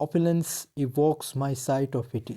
opulence evokes my sight of pity.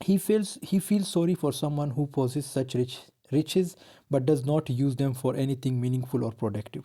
he feels sorry for someone who possesses such riches but does not use them for anything meaningful or productive।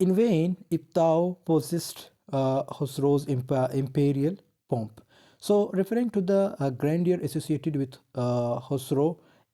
In vain, Iptao possessed Khosrow's imperial pomp. So, referring to the grandeur associated with Khosrow,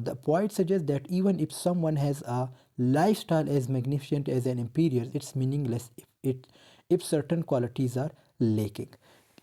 The poet suggests that even if someone has a lifestyle as magnificent as an emperor, it's meaningless if certain qualities are lacking।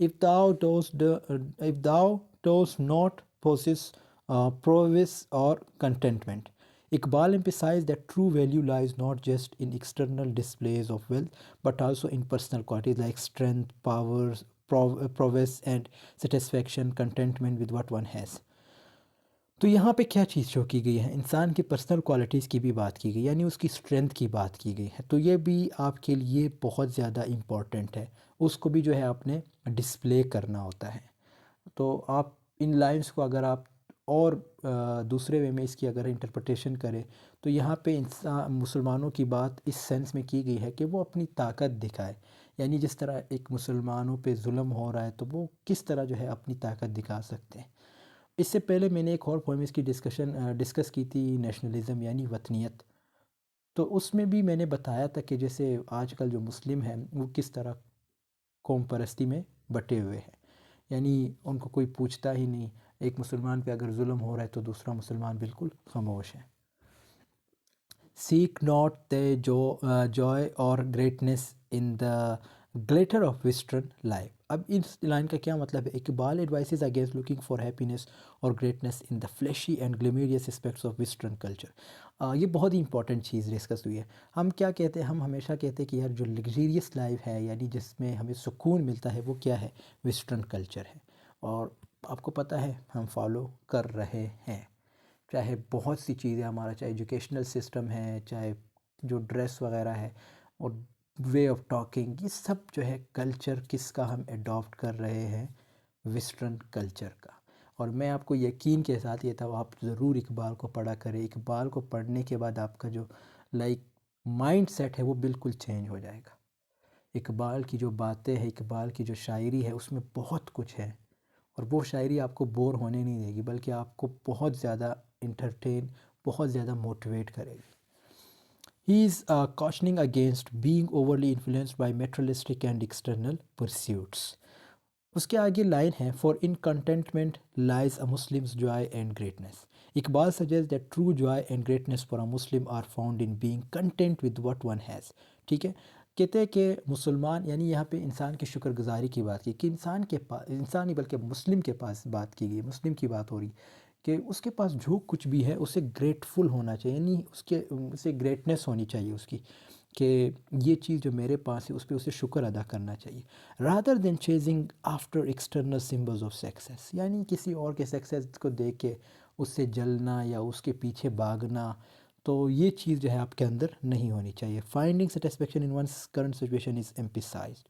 If thou dost not possess prowess or contentment, Iqbal emphasized that true value lies not just in external displays of wealth, but also in personal qualities like strength, prowess, and satisfaction, contentment with what one has. تو یہاں پہ کیا چیز شو کی گئی ہے، انسان کی پرسنل کوالٹیز کی بھی بات کی گئی، یعنی اس کی اسٹرینتھ کی بات کی گئی ہے، تو یہ بھی آپ کے لیے بہت زیادہ امپورٹنٹ ہے، اس کو بھی جو ہے آپ نے ڈسپلے کرنا ہوتا ہے۔ تو آپ ان لائنس کو اگر آپ اور دوسرے وے میں اس کی اگر انٹرپریٹیشن کریں تو یہاں پہ انسان مسلمانوں کی بات اس سینس میں کی گئی ہے کہ وہ اپنی طاقت دکھائے، یعنی جس طرح ایک مسلمانوں پہ ظلم ہو رہا ہے تو وہ کس طرح جو ہے اپنی طاقت دکھا سکتے ہیں۔ اس سے پہلے میں نے ایک اور پوائم اس کی ڈسکس کی تھی، نیشنلزم یعنی وطنیت، تو اس میں بھی میں نے بتایا تھا کہ جیسے آج کل جو مسلم ہیں وہ کس طرح قوم پرستی میں بٹے ہوئے ہیں، یعنی ان کو کوئی پوچھتا ہی نہیں، ایک مسلمان پہ اگر ظلم ہو رہا ہے تو دوسرا مسلمان بالکل خاموش ہے۔ سیک ناٹ دے جوائے اور greatness in the glitter of western life. اب اس لائن کا کیا مطلب ہے؟ Iqbal advises against looking for happiness اور greatness in the flashy and glamorous aspects of western culture. یہ بہت ہی امپورٹنٹ چیز ڈسکس ہوئی ہے۔ ہم کیا کہتے ہیں، ہم ہمیشہ کہتے ہیں کہ یار جو لگزیریس لائف ہے، یعنی جس میں ہمیں سکون ملتا ہے، وہ کیا ہے؟ ویسٹرن کلچر ہے، اور آپ کو پتہ ہے ہم فالو کر رہے ہیں، چاہے بہت سی چیزیں ہمارا، چاہے ایجوکیشنل سسٹم ہے، چاہے جو ڈریس وغیرہ ہے اور وے آف ٹاکنگ، یہ سب جو ہے کلچر کس کا ہم ایڈاپٹ کر رہے ہیں؟ ویسٹرن کلچر کا۔ اور میں آپ کو یقین کے ساتھ یہ تھا آپ ضرور اقبال کو پڑھا کریں، اقبال کو پڑھنے کے بعد آپ کا جو مائنڈ سیٹ ہے وہ بالکل چینج ہو جائے گا۔ اقبال کی جو باتیں ہیں، اقبال کی جو شاعری ہے، اس میں بہت کچھ ہے، اور وہ شاعری آپ کو بور ہونے نہیں دے گی، بلکہ آپ کو بہت زیادہ انٹرٹین، بہت زیادہ موٹیویٹ کرے گی۔ He is cautioning against being overly influenced by materialistic and external pursuits. اس کے آگے لائن ہے for in contentment lies a Muslim's joy and greatness. Iqbal suggests that true joy and greatness for a Muslim are found in being content with what one has. ٹھیک ہے، کہتے ہیں کہ مسلمان، یعنی یہاں پہ انسان کی شکر گزاری کی بات کی، کہ انسان کے پاس، انسان ہی بلکہ مسلم کے پاس بات کی گئی، مسلم کی بات ہو رہی کہ اس کے پاس جو کچھ بھی ہے اسے گریٹفل ہونا چاہیے، یعنی اسے گریٹنس ہونی چاہیے اس کی، کہ یہ چیز جو میرے پاس ہے اس پہ اسے شکر ادا کرنا چاہیے، rather than chasing after external symbols of success, یعنی کسی اور کے سکسیس کو دیکھ کے اس سے جلنا یا اس کے پیچھے بھاگنا، تو یہ چیز جو ہے آپ کے اندر نہیں ہونی چاہیے۔ Finding satisfaction in one's current situation is emphasized.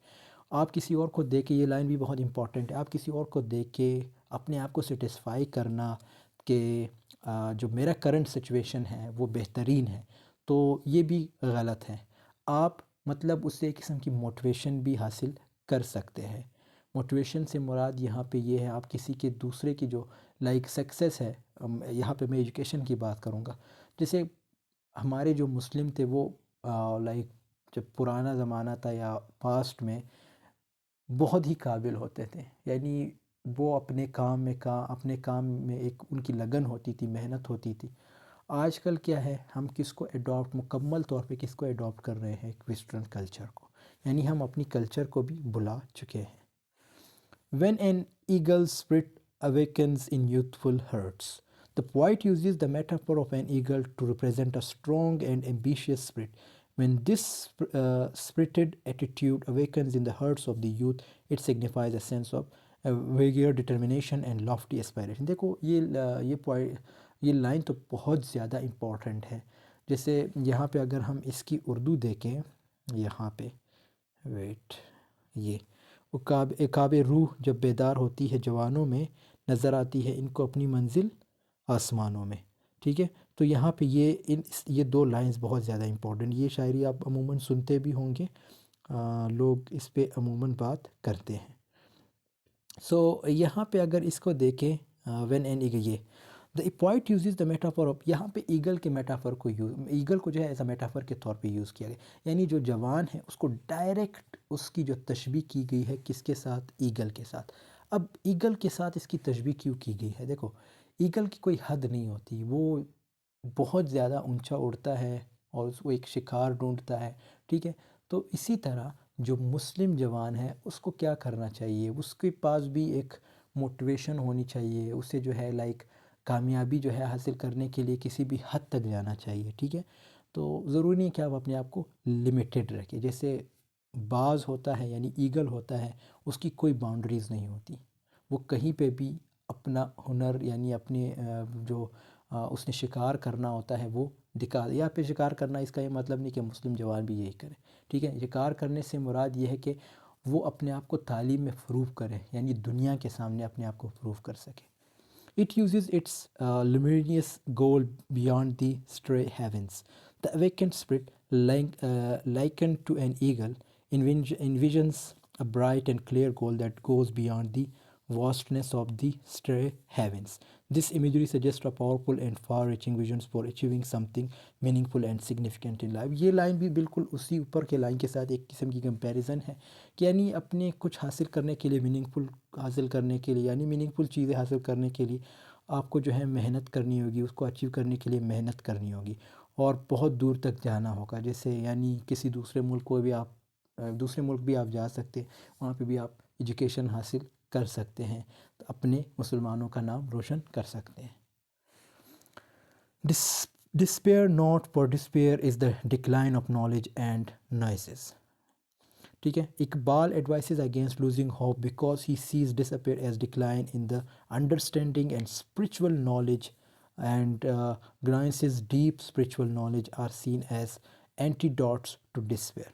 آپ کسی اور کو دیکھ کے، یہ لائن بھی بہت امپورٹنٹ ہے، آپ کسی اور کو دیکھ کے اپنے آپ کو سیٹسفائی کرنا کہ جو میرا کرنٹ سچویشن ہے وہ بہترین ہے، تو یہ بھی غلط ہے۔ آپ مطلب اس سے ایک قسم کی موٹیویشن بھی حاصل کر سکتے ہیں۔ موٹیویشن سے مراد یہاں پہ یہ ہے، آپ کسی کے دوسرے کی جو سکسیس ہے، یہاں پہ میں ایجوکیشن کی بات کروں گا، جیسے ہمارے جو مسلم تھے وہ جب پرانا زمانہ تھا یا پاسٹ میں بہت ہی قابل ہوتے تھے، یعنی وہ اپنے کام میں ایک ان کی لگن ہوتی تھی، محنت ہوتی تھی۔ آج کل کیا ہے، ہم کس کو مکمل طور پہ کس کو ایڈاپٹ کر رہے ہیں؟ ویسٹرن کلچر کو، یعنی ہم اپنی کلچر کو بھی بلا چکے ہیں۔ When an eagle's spirit awakens in youthful hearts. The poet uses the metaphor of an eagle to represent a strong and ambitious spirit. When this spirited attitude awakens in the hearts of the youth, it signifies a sense of vigor, determination and lofty aspiration. دیکھو یہ line تو بہت زیادہ important ہے۔ جیسے یہاں پہ اگر ہم اس کی اردو دیکھیں، یہاں پہ یہ عقاب روح جب بیدار ہوتی ہے جوانوں میں، نظر آتی ہے ان کو اپنی منزل آسمانوں میں، ٹھیک ہے۔ تو یہاں پہ یہ دو لائنز بہت زیادہ امپورٹنٹ، یہ شاعری آپ عموماً سنتے بھی ہوں گے، لوگ اس پہ عموماً بات کرتے ہیں۔ سو یہاں پہ اگر اس کو دیکھیں، when an eagle, the poet uses the metaphor of, یہاں پہ ایگل کے میٹافور کو ایگل کو جو ہے ایز اے میٹافور کے طور پہ یوز کیا گیا، یعنی جو جوان ہے اس کو ڈائریکٹ اس کی جو تشبیہ کی گئی ہے کس کے ساتھ؟ ایگل کے ساتھ۔ اب ایگل کے ساتھ اس کی تشبیہ کیوں کی گئی ہے؟ دیکھو، ایگل کی کوئی حد نہیں ہوتی، وہ بہت زیادہ اونچا اڑتا ہے اور اس کو ایک شکار ڈھونڈتا ہے، ٹھیک ہے۔ تو اسی طرح جو مسلم جوان ہے اس کو کیا کرنا چاہیے؟ اس کے پاس بھی ایک موٹیویشن ہونی چاہیے، اسے جو ہے کامیابی جو ہے حاصل کرنے کے لیے کسی بھی حد تک جانا چاہیے، ٹھیک ہے۔ تو ضروری نہیں کہ آپ اپنے آپ کو لمیٹڈ رکھیں، جیسے باز ہوتا ہے یعنی ایگل ہوتا ہے، اس کی کوئی باؤنڈریز نہیں ہوتی، وہ کہیں پہ بھی اپنا ہنر یعنی اپنے جو اس نے شکار کرنا ہوتا ہے وہ دکھا دے. یہاں پہ شکار کرنا اس کا یہ مطلب نہیں کہ مسلم جوان بھی یہی کرے, ٹھیک ہے. شکار کرنے سے مراد یہ ہے کہ وہ اپنے آپ کو تعلیم میں پروو کرے, یعنی دنیا کے سامنے اپنے آپ کو پروو کر سکے. It uses its luminous goal beyond the stray heavens. The awakened spirit, likened to an eagle, envisions a bright and clear goal that goes beyond the vastness of the stray heavens. This imagery suggests a powerful and far-reaching visions for achieving something meaningful and significant in life. یہ line بھی بالکل اسی اوپر کے line کے ساتھ ایک قسم کی کمپیریزن ہے کہ یعنی اپنے کچھ حاصل کرنے کے لیے, میننگ فل حاصل کرنے کے لیے, یعنی میننگ فل چیزیں حاصل کرنے کے لیے آپ کو جو ہے محنت کرنی ہوگی, اس کو اچیو کرنے کے لیے محنت کرنی ہوگی اور بہت دور تک جانا ہوگا. جیسے یعنی کسی دوسرے ملک کو بھی آپ دوسرے ملک بھی آپ جا سکتے, وہاں پہ بھی آپ ایجوکیشن حاصل کر سکتے ہیں, تو اپنے مسلمانوں کا نام روشن کر سکتے ہیں. Despair not, for despair is the decline of knowledge and noises. ٹھیک ہے. Iqbal advises against losing hope because he sees despair as decline in the understanding and spiritual knowledge, and Grance's deep spiritual knowledge are seen as antidotes to despair.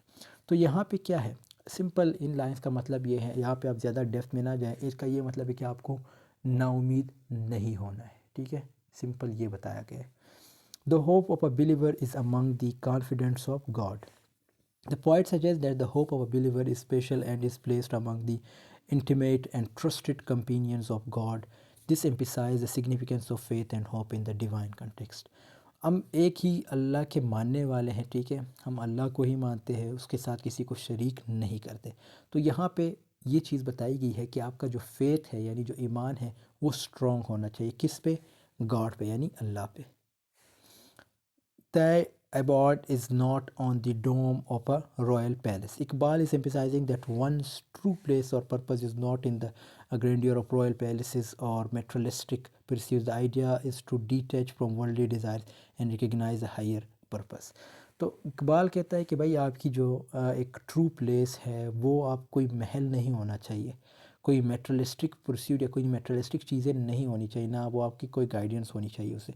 تو یہاں پہ کیا ہے, simple ان lines کا مطلب یہ ہے, یہاں پہ آپ زیادہ ڈیپتھ میں نہ جائیں, اس کا یہ مطلب ہے کہ آپ کو نا امید نہیں ہونا ہے, ٹھیک ہے. سمپل یہ بتایا گیا ہے. The hope of a believer is among the confidence of God. The poet suggests that the hope of a believer is special and is placed among the intimate and trusted companions of God. This emphasizes the significance of faith and hope in the divine context. ہم ایک ہی اللہ کے ماننے والے ہیں, ٹھیک ہے. ہم اللہ کو ہی مانتے ہیں, اس کے ساتھ کسی کو شریک نہیں کرتے. تو یہاں پہ یہ چیز بتائی گئی ہے کہ آپ کا جو فیتھ ہے یعنی جو ایمان ہے وہ اسٹرانگ ہونا چاہیے. کس پہ؟ گاڈ پہ, یعنی اللہ پہ. Thy abode is not on the dome of a royal palace. Iqbal is emphasizing that one's true place or purpose is not in the grandeur of royal palaces or materialistic pursuits. The idea is to detach from worldly desires and recognize a higher purpose. تو اقبال کہتا ہے کہ بھائی آپ کی جو ایک true place ہے وہ آپ کوئی محل نہیں ہونا چاہیے, کوئی میٹرلسٹک پرسیوٹ یا کوئی میٹرلسٹک چیزیں نہیں ہونی چاہیے, نہ وہ آپ کی کوئی گائیڈنس ہونی چاہیے اسے,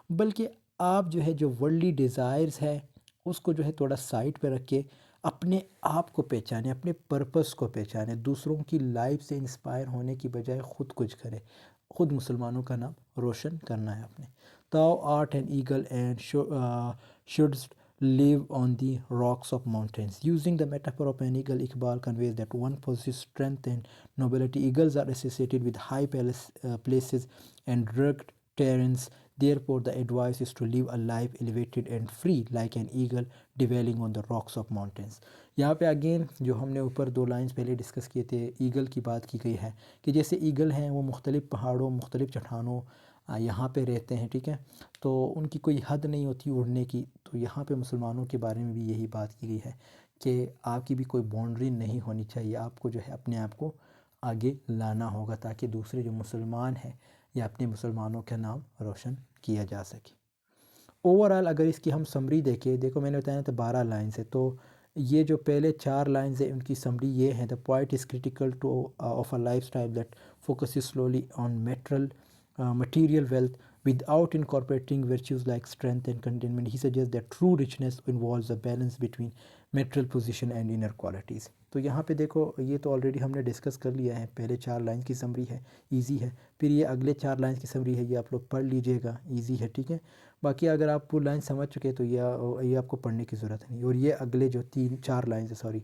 بلکہ آپ جو ہے جو ورلڈلی ڈیزائرز ہے اس کو جو ہے تھوڑا سائڈ پہ رکھ کے اپنے آپ کو پہچانے, اپنے پرپس کو پہچانے, دوسروں کی لائف سے انسپائر ہونے کی بجائے خود کچھ کرے, خود مسلمانوں کا نام روشن کرنا ہے اپنے. Thou art an eagle and shouldst live on the rocks of mountains. Using the metaphor of an eagle, Iqbal conveys that one possesses strength and nobility. Eagles are associated with high places and rugged terrains. Therefore, the advice is to live a life elevated and free like an eagle dwelling on the rocks of mountains. یہاں پہ again جو ہم نے اوپر دو lines پہلے discuss کیے تھے, eagle کی بات کی گئی ہے کہ جیسے ایگل ہیں وہ مختلف پہاڑوں, مختلف چٹانوں یہاں پہ رہتے ہیں, ٹھیک ہے. تو ان کی کوئی حد نہیں ہوتی اڑنے کی. تو یہاں پہ مسلمانوں کے بارے میں بھی یہی بات کی گئی ہے کہ آپ کی بھی کوئی باؤنڈری نہیں ہونی چاہیے, آپ کو جو ہے اپنے آپ کو آگے لانا ہوگا تاکہ دوسرے جو مسلمان ہیں یا اپنے مسلمانوں کا نام روشن کیا جا سکے. اوورآل اگر اس کی ہم سمری دیکھیں, دیکھو میں نے بتایا تھا 12 لائنز ہے, تو یہ جو پہلے 4 لائنز ہیں ان کی سمری یہ ہے. The point is critical to of a lifestyle that focuses solely on material wealth without incorporating virtues like strength and contentment. He suggests that true richness involves a balance between material position and inner qualities. تو یہاں پہ دیکھو یہ تو already ہم نے discuss کر لیا ہے, پہلے 4 لائنز کی سمری ہے, ایزی ہے. پھر یہ اگلے 4 لائنز کی سمری ہے, یہ آپ لوگ پڑھ لیجئے گا, ایزی ہے, ٹھیک ہے. باقی اگر آپ وہ لائن سمجھ چکے تو یہ آپ کو پڑھنے کی ضرورت نہیں. اور یہ اگلے جو 4 لائنز ہے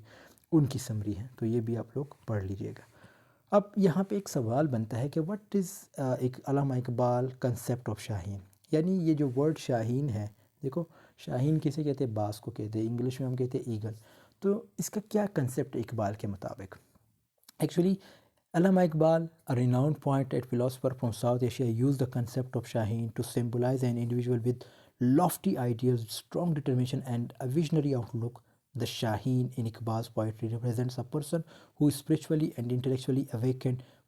ان کی سمری ہے, تو یہ بھی آپ لوگ پڑھ لیجئے گا. اب یہاں پہ ایک سوال بنتا ہے کہ what is Allama Iqbal concept of شاہین. یعنی یہ جو ورڈ شاہین ہے, دیکھو شاہین کسے کہتے ہیں, باز کو کہتے ہیں, انگلش میں ہم کہتے ہیں ایگل. تو اس کا کیا کنسیپٹ ہے اقبال کے مطابق؟ Actually Allama Iqbal, a renowned poet and philosopher from South Asia, used the concept of Shaheen to symbolize an individual with lofty ideals, strong determination and a visionary outlook. The Shaheen in Iqbal's poetry represents a person who is spiritually and intellectually awakened,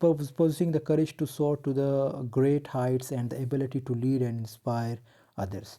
possessing the courage to soar to the great heights and the ability to lead and inspire others।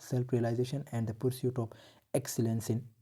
self realization and the pursuit of excellence in